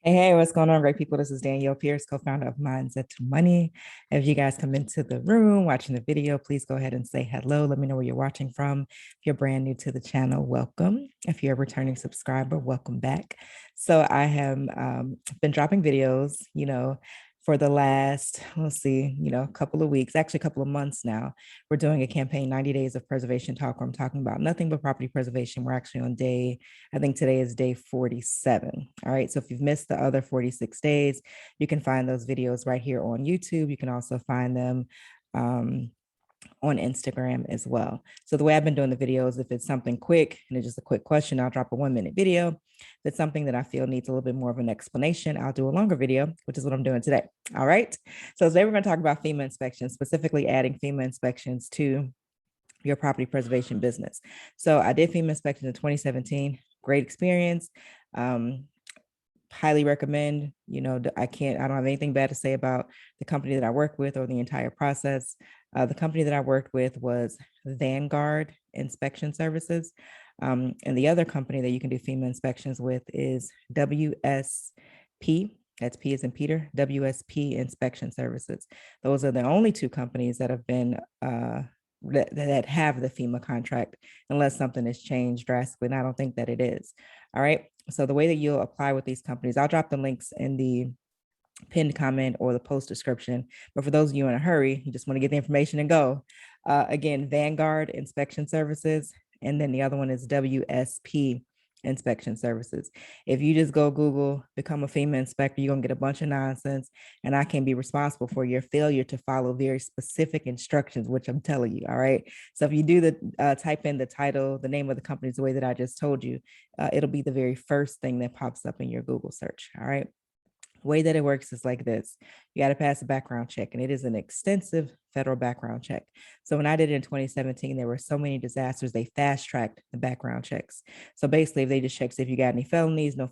Hey, what's going on, great people? This is Danielle Pierce, co-founder of Mindset to Money. If you guys come into the room watching the video, please go ahead and say hello. Let me know where you're watching from. If you're brand new to the channel, welcome. If you're a returning subscriber, welcome back. So I have been dropping videos, for the last, let's see, a couple of weeks, actually a couple of months now. We're doing a campaign, 90 Days of Preservation Talk, where I'm talking about nothing but property preservation. We're actually on I think today is day 47. All right. So if you've missed the other 46 days, you can find those videos right here on YouTube. You can also find them on Instagram as well. So the way I've been doing the videos, if it's something quick and it's just a quick question, I'll drop a 1-minute video. If it's something that I feel needs a little bit more of an explanation, I'll do a longer video, which is what I'm doing today. All right. So today we're going to talk about FEMA inspections, specifically adding FEMA inspections to your property preservation business. So I did FEMA inspections in 2017. Great experience. Highly recommend. I don't have anything bad to say about the company that I work with or the entire process. The company that I worked with was Vanguard Inspection Services. And the other company that you can do FEMA inspections with is WSP. That's P as in Peter, WSP Inspection Services. Those are the only two companies that have been that have the FEMA contract, unless something has changed drastically. And I don't think that it is. All right. So the way that you'll apply with these companies, I'll drop the links in the pinned comment or the post description. But for those of you in a hurry, you just want to get the information and go. Again, Vanguard Inspection Services. And then the other one is WSP Inspection Services. If you just go Google, become a FEMA inspector, you're going to get a bunch of nonsense. And I can be responsible for your failure to follow very specific instructions, which I'm telling you. All right. So if you do the type in the title, the name of the company is the way that I just told you, it'll be the very first thing that pops up in your Google search. All right. The way that it works is like this. You got to pass a background check, and it is an extensive federal background check. So when I did it in 2017, there were so many disasters, they fast tracked the background checks. So basically, if they just check if you got any felonies, no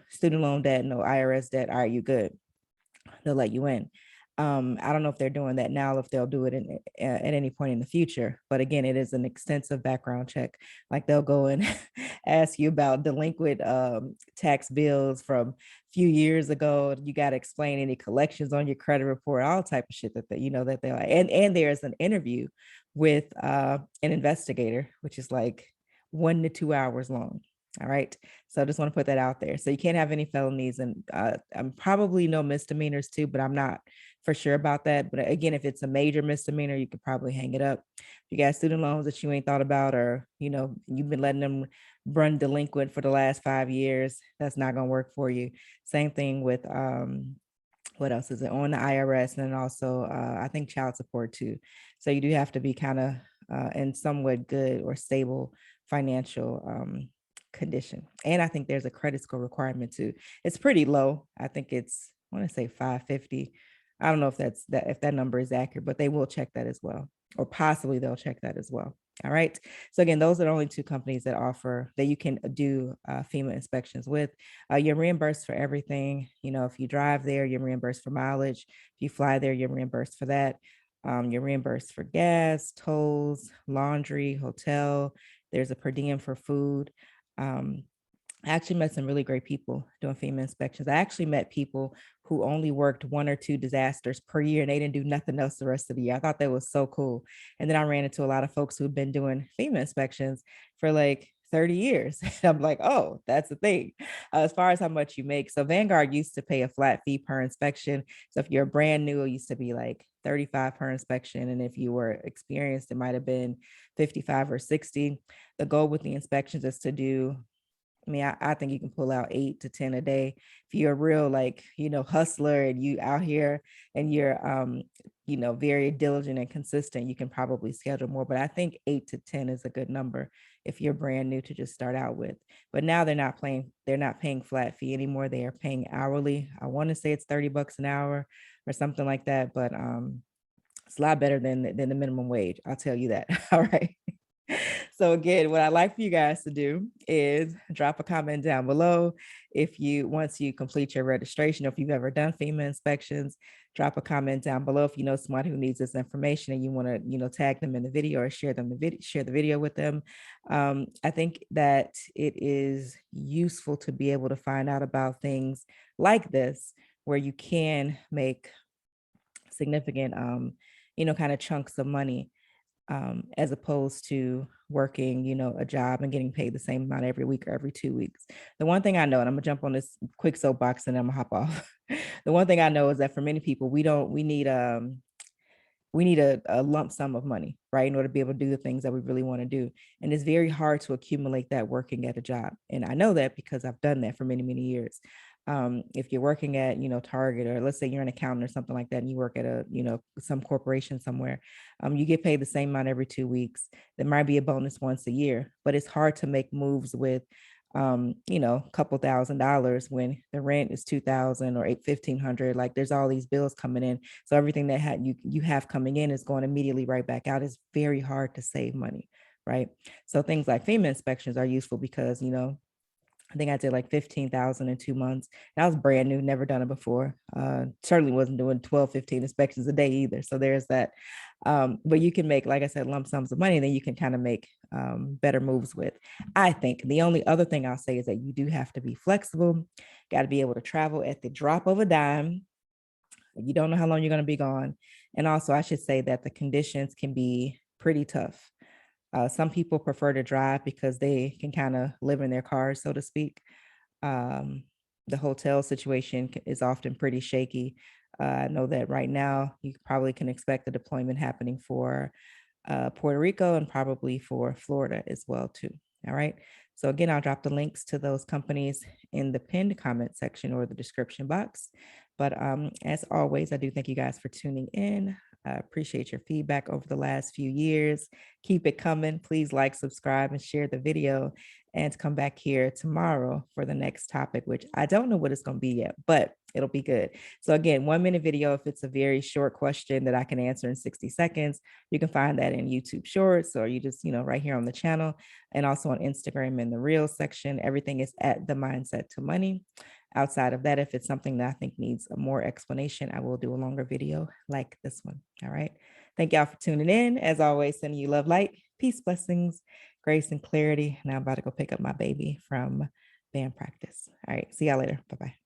student loan debt, no IRS debt, all right, you good. They'll let you in. I don't know if they're doing that now, if they'll do it at any point in the future. But again, it is an extensive background check. Like they'll go and ask you about delinquent tax bills from a few years ago. You got to explain any collections on your credit report, all type of shit that that they're like. And there's an interview with an investigator, which is like 1 to 2 hours long. All right. So I just want to put that out there. So you can't have any felonies, and I'm probably no misdemeanors too, but I'm not for sure about that. But again, if it's a major misdemeanor, you could probably hang it up. If you got student loans that you ain't thought about, or, you've been letting them run delinquent for the last 5 years, that's not going to work for you. Same thing with, what else is it on the IRS, and also I think child support too. So you do have to be kind of in somewhat good or stable financial condition. And I think there's a credit score requirement too. It's pretty low. I think I want to say 550. I don't know if if that number is accurate, but they will check that as well, or possibly they'll check that as well. All right. So again, those are the only two companies that you can do FEMA inspections with. You're reimbursed for everything. If you drive there, you're reimbursed for mileage. If you fly there, you're reimbursed for that. You're reimbursed for gas, tolls, laundry, hotel. There's a per diem for food. I actually met some really great people doing FEMA inspections. I actually met people who only worked 1 or 2 disasters per year, and they didn't do nothing else the rest of the year. I thought that was so cool. And then I ran into a lot of folks who've been doing FEMA inspections for like 30 years. I'm like, oh, that's the thing. As far as how much you make. So Vanguard used to pay a flat fee per inspection. So if you're brand new, it used to be like 35 per inspection. And if you were experienced, it might have been 55 or 60. The goal with the inspections is to do, I think you can pull out 8 to 10 a day. If you're a real, hustler, and you out here and you're, very diligent and consistent, you can probably schedule more. But I think 8 to 10 is a good number if you're brand new to just start out with. But now they're not paying flat fee anymore. They are paying hourly. I want to say it's $30 an hour or something like that. But it's a lot better than the minimum wage. I'll tell you that. All right. So again, what I'd like for you guys to do is drop a comment down below. If you, once you complete your registration, if you've ever done FEMA inspections, drop a comment down below. If you know someone who needs this information and you want to, tag them in the video or share share the video with them. I think that it is useful to be able to find out about things like this, where you can make significant, kind of chunks of money, as opposed to working, a job and getting paid the same amount every week or every 2 weeks. The one thing I know, and I'm gonna jump on this quick soapbox and then I'm gonna hop off. The one thing I know is that for many people, we need a lump sum of money, right, in order to be able to do the things that we really want to do. And it's very hard to accumulate that working at a job. And I know that because I've done that for many, many years. If you're working at, Target, or let's say you're an accountant or something like that, and you work at a, some corporation somewhere, you get paid the same amount every 2 weeks. There might be a bonus once a year, but it's hard to make moves with a couple $1,000s when the rent is 2,000 or 1,500. Like there's all these bills coming in. So everything that you have coming in is going immediately right back out. It's very hard to save money, right? So things like FEMA inspections are useful because, I think I did like 15,000 in 2 months. That was brand new, never done it before. Certainly wasn't doing 12, 15 inspections a day either. So there's that. But you can make, like I said, lump sums of money, and then you can kind of make better moves with. I think the only other thing I'll say is that you do have to be flexible, got to be able to travel at the drop of a dime. You don't know how long you're going to be gone. And also, I should say that the conditions can be pretty tough. Some people prefer to drive because they can kind of live in their cars, so to speak. Um, the hotel situation is often pretty shaky. I know that right now you probably can expect a deployment happening for Puerto Rico and probably for Florida as well too. All right. So again, I'll drop the links to those companies in the pinned comment section or the description box. But as always, I do thank you guys for tuning in. I appreciate your feedback over the last few years. Keep it coming. Please like, subscribe, and share the video, and come back here tomorrow for the next topic, which I don't know what it's going to be yet, but it'll be good. So again, 1 minute video, if it's a very short question that I can answer in 60 seconds, you can find that in YouTube Shorts, or you just, right here on the channel, and also on Instagram in the Reels section. Everything is at The Mindset to Money. Outside of that, if it's something that I think needs a more explanation, I will do a longer video like this one. All right. Thank y'all for tuning in. As always, sending you love, light, peace, blessings, grace, and clarity. Now I'm about to go pick up my baby from band practice. All right. See y'all later. Bye-bye.